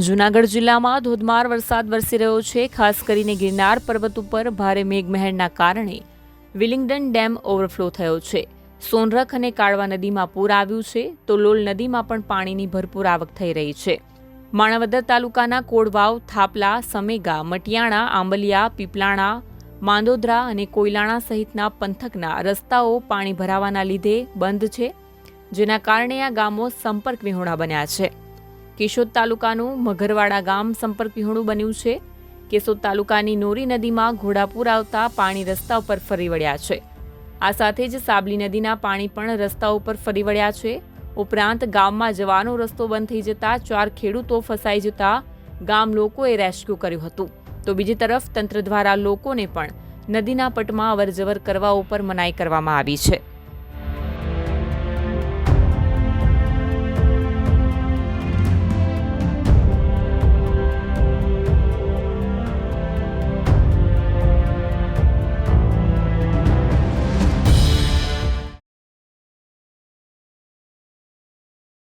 જૂનાગઢ જિલ્લામાં ધોધમાર વરસાદ વરસી રહ્યો છે. ખાસ કરીને ગિરનાર પર્વત ઉપર ભારે મેઘમહેરના કારણે વિલિંગડન ડેમ ઓવરફ્લો થયો છે. સોનરખ અને કાળવા નદીમાં પૂર આવ્યું છે, તો લોલ નદીમાં પણ પાણીની ભરપૂર આવક થઈ રહી છે. માણાવદર તાલુકાના કોડવાવ, થાપલા, સમેગા, મટિયાણા, આંબલિયા, પીપલાણા, માંદોદરા અને કોયલાણા સહિતના પંથકના રસ્તાઓ પાણી ભરાવાના લીધે બંધ છે, જેના કારણે આ ગામો સંપર્ક વિહોણા બન્યા છે. કેશોદ તાલુકાનું મઘરવાડા ગામ સંપર્ક વિહોણું બન્યું છે. કેશોદ તાલુકાની નોરી નદીમાં ઘોડાપૂર આવતા પાણી રસ્તા ઉપર ફરી વળ્યા છે. આ સાથે જ સાબલી નદીના પાણી પણ રસ્તા ઉપર ફરી વળ્યા છે. ઉપરાંત ગામમાં જવાનો રસ્તો બંધ થઈ જતા 4 ખેડૂતો ફસાઈ જતા ગામ લોકોએ રેસ્ક્યુ કર્યું હતું. તો બીજી તરફ તંત્ર દ્વારા લોકોને પણ નદીના પટમાં અવરજવર કરવા ઉપર મનાઈ કરવામાં આવી છે.